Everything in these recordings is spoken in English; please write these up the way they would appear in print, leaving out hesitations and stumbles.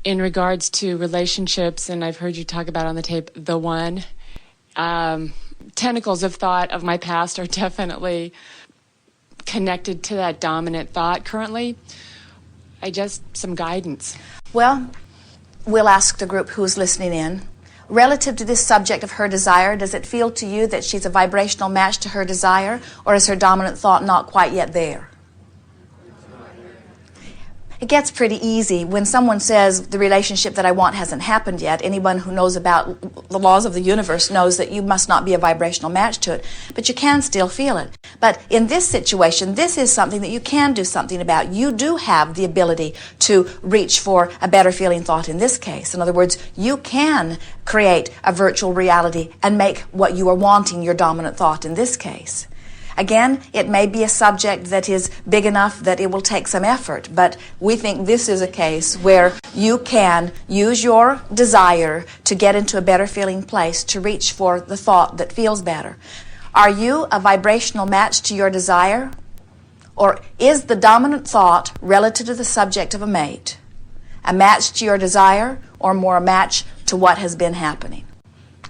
in regards to relationships, and I've heard you talk about on the tape, the one. Tentacles of thought of my past are definitely connected to that dominant thought currently. Some guidance. Well, we'll ask the group who's listening in. Relative to this subject of her desire, does it feel to you that she's a vibrational match to her desire, or is her dominant thought not quite yet there? It gets pretty easy when someone says the relationship that I want hasn't happened yet. Anyone who knows about the laws of the universe knows that you must not be a vibrational match to it, but you can still feel it. But in this situation, this is something that you can do something about. You do have the ability to reach for a better feeling thought in this case. In other words, you can create a virtual reality and make what you are wanting your dominant thought in this case. Again, it may be a subject that is big enough that it will take some effort, but we think this is a case where you can use your desire to get into a better feeling place to reach for the thought that feels better. Are you a vibrational match to your desire? Or is the dominant thought relative to the subject of a mate a match to your desire, or more a match to what has been happening?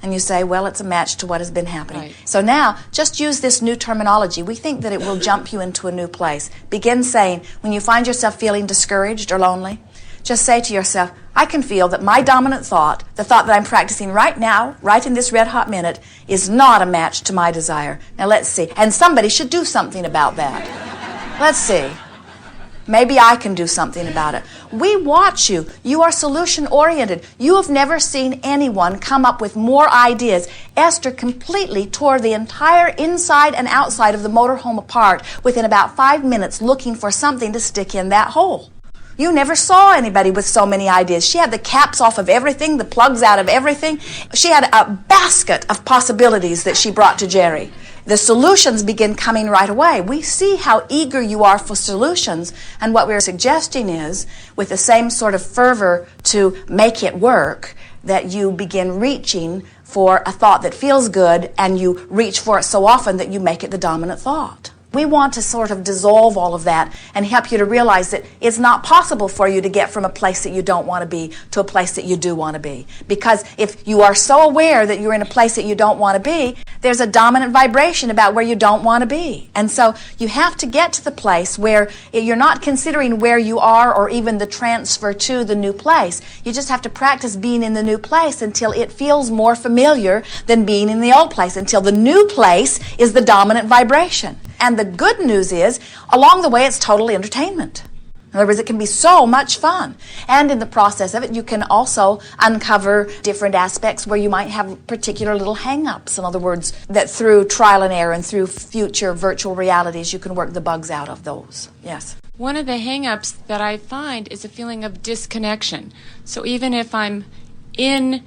And you say, well, it's a match to what has been happening. Right. So now, just use this new terminology. We think that it will jump you into a new place. Begin saying, when you find yourself feeling discouraged or lonely, just say to yourself, I can feel that my dominant thought, the thought that I'm practicing right now, right in this red hot minute, is not a match to my desire. Now let's see. And somebody should do something about that. Let's see. Maybe I can do something about it. We watch you. You are solution-oriented. You have never seen anyone come up with more ideas. Esther completely tore the entire inside and outside of the motorhome apart within about 5 minutes looking for something to stick in that hole. You never saw anybody with so many ideas. She had the caps off of everything, the plugs out of everything. She had a basket of possibilities that she brought to Jerry. The solutions begin coming right away. We see how eager you are for solutions, and what we're suggesting is, with the same sort of fervor to make it work, that you begin reaching for a thought that feels good, and you reach for it so often that you make it the dominant thought. We want to sort of dissolve all of that and help you to realize that it's not possible for you to get from a place that you don't want to be to a place that you do want to be. Because if you are so aware that you're in a place that you don't want to be, there's a dominant vibration about where you don't want to be. And so you have to get to the place where you're not considering where you are or even the transfer to the new place. You just have to practice being in the new place until it feels more familiar than being in the old place, until the new place is the dominant vibration. And the good news is, along the way, it's total entertainment. In other words, it can be so much fun. And in the process of it, you can also uncover different aspects where you might have particular little hang-ups. In other words, that through trial and error and through future virtual realities, you can work the bugs out of those. Yes? One of the hang-ups that I find is a feeling of disconnection. So even if I'm in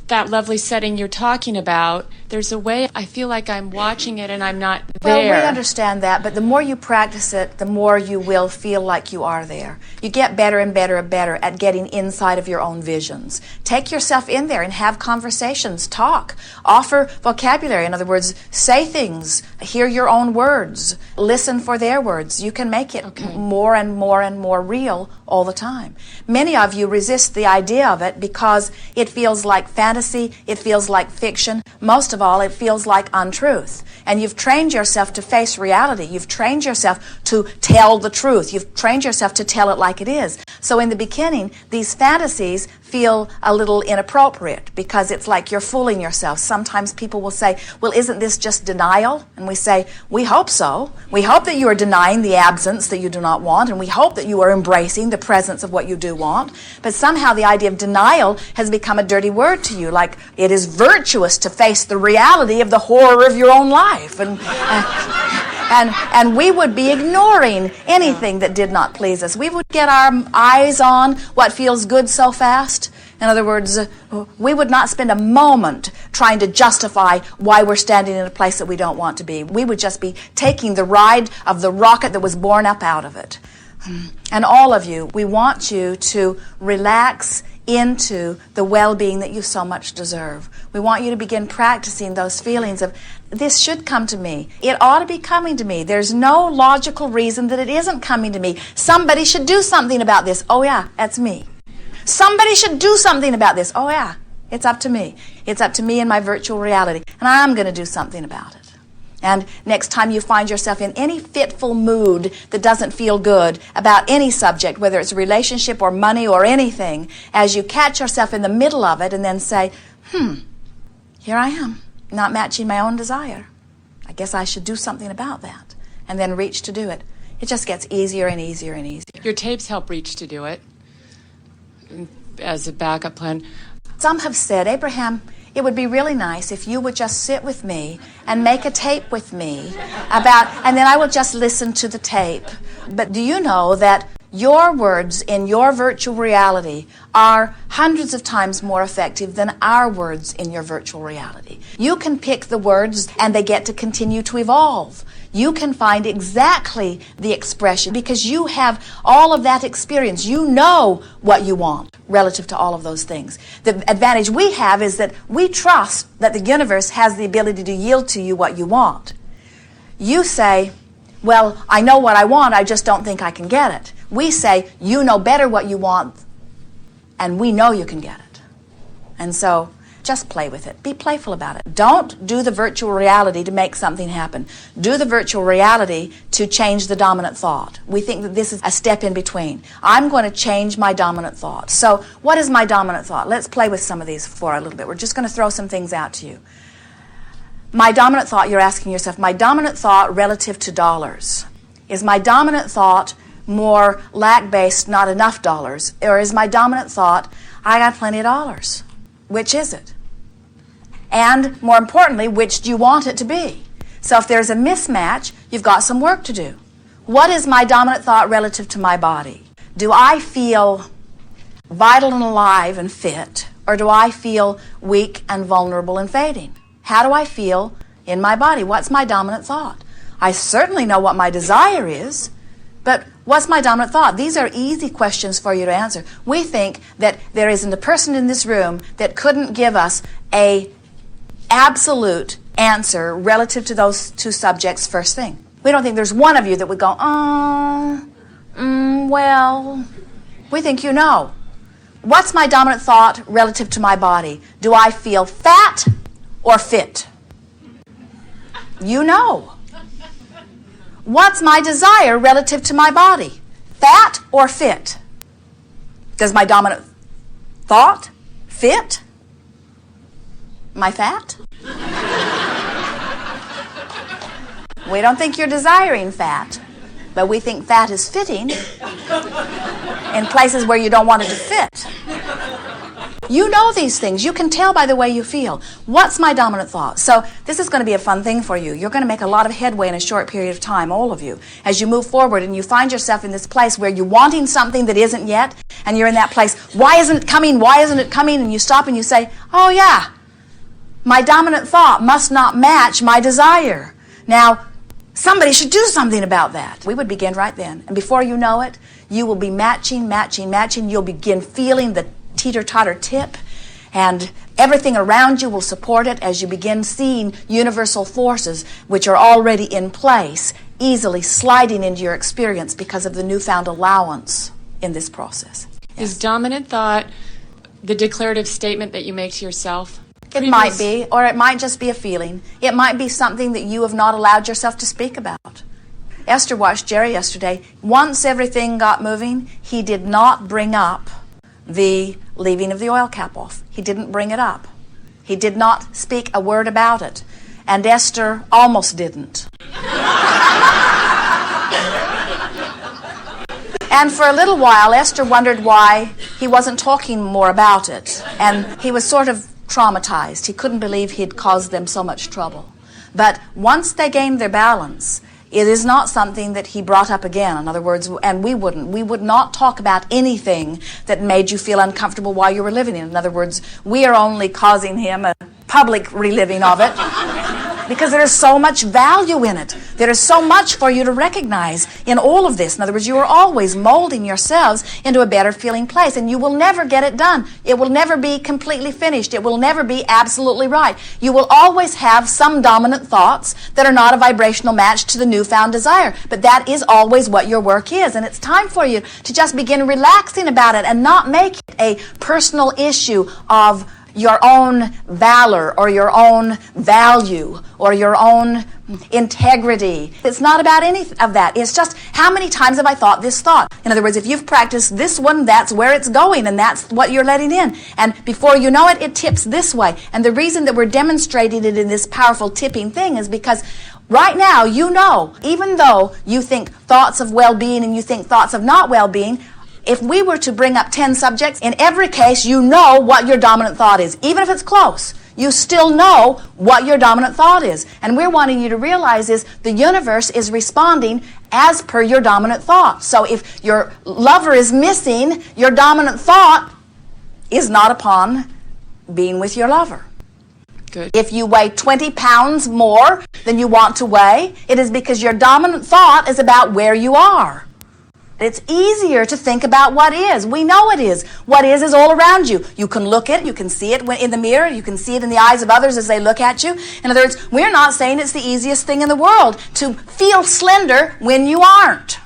that lovely setting you're talking about, there's a way I feel like I'm watching it and I'm not there. Well, we understand that, but the more you practice it, the more you will feel like you are there. You get better and better and better at getting inside of your own visions. Take yourself in there and have conversations, talk, offer vocabulary. In other words, say things, hear your own words, listen for their words. You can make it more and more and more real all the time. Many of you resist the idea of it because it feels like fantasy, it feels like fiction. Most of all, it feels like untruth. And you've trained yourself to face reality. You've trained yourself to tell the truth. You've trained yourself to tell it like it is. So in the beginning, these fantasies feel a little inappropriate because it's like you're fooling yourself. Sometimes people will say, well, isn't this just denial? And we say, we hope so. We hope that you are denying the absence that you do not want, and we hope that you are embracing the presence of what you do want. But somehow the idea of denial has become a dirty word to you, like it is virtuous to face the reality of the horror of your own life. And we would be ignoring anything that did not please us. We would get our eyes on what feels good so fast. In other words, we would not spend a moment trying to justify why we're standing in a place that we don't want to be. We would just be taking the ride of the rocket that was born up out of it. And all of you, we want you to relax into the well-being that you so much deserve. We want you to begin practicing those feelings of, this should come to me. It ought to be coming to me. There's no logical reason that it isn't coming to me. Somebody should do something about this. Oh yeah, that's me. Somebody should do something about this. Oh yeah, it's up to me. It's up to me and my virtual reality. And I'm going to do something about it. And next time you find yourself in any fitful mood that doesn't feel good about any subject, whether it's a relationship or money or anything, as you catch yourself in the middle of it and then say, here I am, not matching my own desire. I guess I should do something about that. And then reach to do it. It just gets easier and easier and easier. Your tapes help reach to do it as a backup plan. Some have said, Abraham, it would be really nice if you would just sit with me and make a tape with me and then I will just listen to the tape. But do you know that your words in your virtual reality are hundreds of times more effective than our words in your virtual reality? You can pick the words and they get to continue to evolve. You can find exactly the expression because you have all of that experience. You know what you want relative to all of those things. The advantage we have is that we trust that the universe has the ability to yield to you what you want. You say, well, I know what I want, I just don't think I can get it. We say, you know better what you want, and we know you can get it. And so, just play with it. Be playful about it. Don't do the virtual reality to make something happen. Do the virtual reality to change the dominant thought. We think that this is a step in between. I'm going to change my dominant thought. So, what is my dominant thought? Let's play with some of these for a little bit. We're just going to throw some things out to you. My dominant thought, you're asking yourself, my dominant thought relative to dollars. Is my dominant thought more lack-based, not enough dollars? Or is my dominant thought, I got plenty of dollars? Which is it? And more importantly, which do you want it to be? So if there's a mismatch, you've got some work to do. What is my dominant thought relative to my body? Do I feel vital and alive and fit, or do I feel weak and vulnerable and fading? How do I feel in my body? What's my dominant thought? I certainly know what my desire is, but what's my dominant thought? These are easy questions for you to answer. We think that there isn't a person in this room that couldn't give us a absolute answer relative to those two subjects first thing. We don't think there's one of you that would go, well. We think you know. What's my dominant thought relative to my body? Do I feel fat or fit? You know. What's my desire relative to my body? Fat or fit? Does my dominant thought fit? Am I fat? We don't think you're desiring fat, but we think fat is fitting in places where you don't want it to fit. You know these things. You can tell by the way you feel. What's my dominant thought? So this is going to be a fun thing for you. You're going to make a lot of headway in a short period of time, all of you, as you move forward and you find yourself in this place where you're wanting something that isn't yet, and you're in that place, why isn't it coming? Why isn't it coming? And you stop and you say, oh yeah, my dominant thought must not match my desire. Now, somebody should do something about that. We would begin right then. And before you know it, you will be matching. You'll begin feeling the teeter-totter tip, and everything around you will support it as you begin seeing universal forces which are already in place, easily sliding into your experience because of the newfound allowance in this process. Yes. Is dominant thought the declarative statement that you make to yourself? It might be, or it might just be a feeling. It might be something that you have not allowed yourself to speak about. Esther watched Jerry yesterday. Once everything got moving, he did not bring up the leaving of the oil cap off. He didn't bring it up. He did not speak a word about it. And Esther almost didn't. And for a little while, Esther wondered why he wasn't talking more about it. And he was sort of traumatized. He couldn't believe he'd caused them so much trouble. But once they gained their balance, it is not something that he brought up again. In other words, and we would not talk about anything that made you feel uncomfortable while you were living it. In other words, we are only causing him a public reliving of it. Because there is so much value in it. There is so much for you to recognize in all of this. In other words, you are always molding yourselves into a better feeling place, and you will never get it done. It will never be completely finished. It will never be absolutely right. You will always have some dominant thoughts that are not a vibrational match to the newfound desire. But that is always what your work is, and it's time for you to just begin relaxing about it and not make it a personal issue of your own valor or your own value or your own integrity. It's not about any of that. It's just, how many times have I thought this thought? In other words, if you've practiced this one, that's where it's going, and that's what you're letting in. And before you know it, it tips this way. And the reason that we're demonstrating it in this powerful tipping thing is because right now, you know, even though you think thoughts of well-being and you think thoughts of not well-being, if we were to bring up 10 subjects, in every case, you know what your dominant thought is. Even if it's close, you still know what your dominant thought is. And we're wanting you to realize is the universe is responding as per your dominant thought. So if your lover is missing, your dominant thought is not upon being with your lover. Good. If you weigh 20 pounds more than you want to weigh, it is because your dominant thought is about where you are. It's easier to think about what is. We know it is. What is all around you. You can look at it. You can see it in the mirror. You can see it in the eyes of others as they look at you. In other words, we're not saying it's the easiest thing in the world to feel slender when you aren't.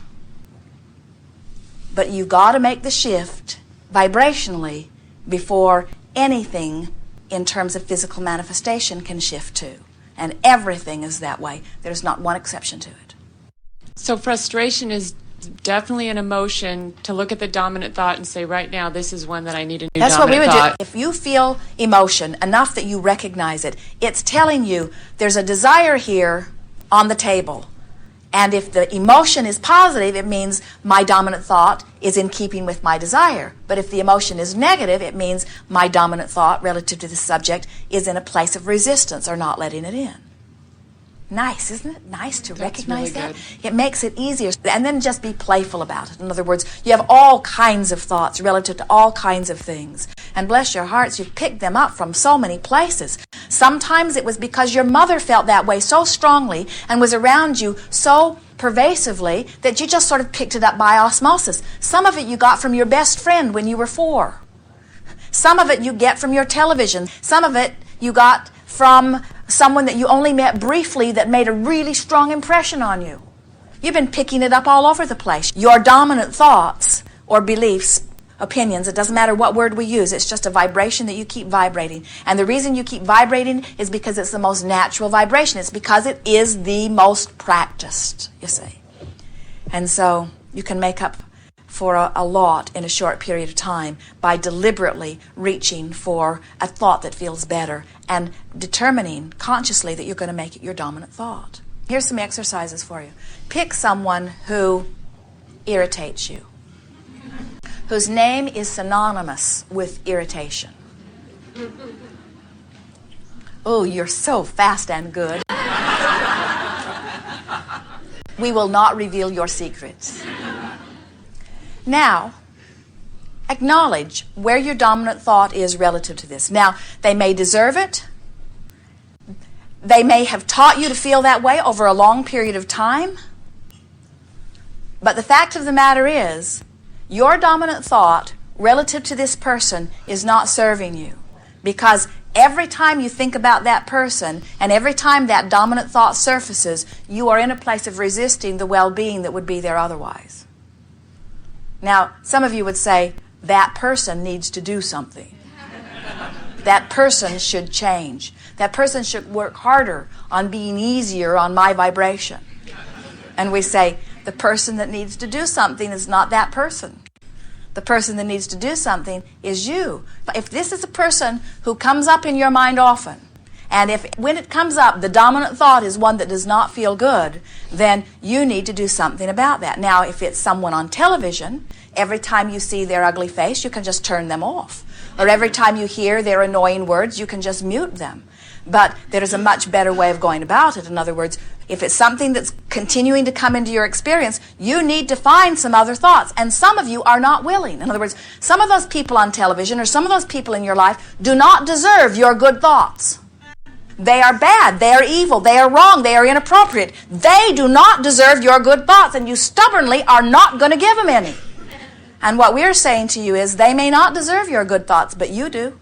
But you've got to make the shift vibrationally before anything in terms of physical manifestation can shift too. And everything is that way. There's not one exception to it. So frustration is definitely an emotion to look at the dominant thought and say, right now, this is one that I need a new That's dominant what we would thought. do. If you feel emotion enough that you recognize it, it's telling you there's a desire here on the table. And if the emotion is positive, it means my dominant thought is in keeping with my desire. But if the emotion is negative, it means my dominant thought relative to the subject is in a place of resistance or not letting it in. Nice, isn't it? Nice to recognize really that. good. It makes it easier. And then just be playful about it. In other words, you have all kinds of thoughts relative to all kinds of things. And bless your hearts, you've picked them up from so many places. Sometimes it was because your mother felt that way so strongly and was around you so pervasively that you just sort of picked it up by osmosis. Some of it you got from your best friend when you were 4. Some of it you get from your television. Some of it you got from someone that you only met briefly that made a really strong impression on you. You've been picking it up all over the place. Your dominant thoughts or beliefs, opinions, it doesn't matter what word we use, it's just a vibration that you keep vibrating. And the reason you keep vibrating is because it's the most natural vibration. It's because it is the most practiced, you see. And so you can make up for a lot in a short period of time by deliberately reaching for a thought that feels better and determining consciously that you're going to make it your dominant thought. Here's some exercises for you. Pick someone who irritates you, whose name is synonymous with irritation. Oh, you're so fast and good. We will not reveal your secrets. Now, acknowledge where your dominant thought is relative to this. Now, they may deserve it. They may have taught you to feel that way over a long period of time. But the fact of the matter is, your dominant thought relative to this person is not serving you. Because every time you think about that person and every time that dominant thought surfaces, you are in a place of resisting the well-being that would be there otherwise. Now, some of you would say, that person needs to do something. That person should change. That person should work harder on being easier on my vibration. And we say, the person that needs to do something is not that person. The person that needs to do something is you. If this is a person who comes up in your mind often, and if when it comes up, the dominant thought is one that does not feel good, then you need to do something about that. Now, if it's someone on television, every time you see their ugly face, you can just turn them off. Or every time you hear their annoying words, you can just mute them. But there is a much better way of going about it. In other words, if it's something that's continuing to come into your experience, you need to find some other thoughts. And some of you are not willing. In other words, some of those people on television or some of those people in your life do not deserve your good thoughts. They are bad. They are evil. They are wrong. They are inappropriate. They do not deserve your good thoughts, and you stubbornly are not going to give them any. And what we're saying to you is they may not deserve your good thoughts, but you do.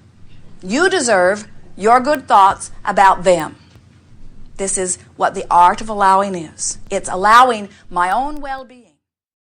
You deserve your good thoughts about them. This is what the art of allowing is. It's allowing my own well-being.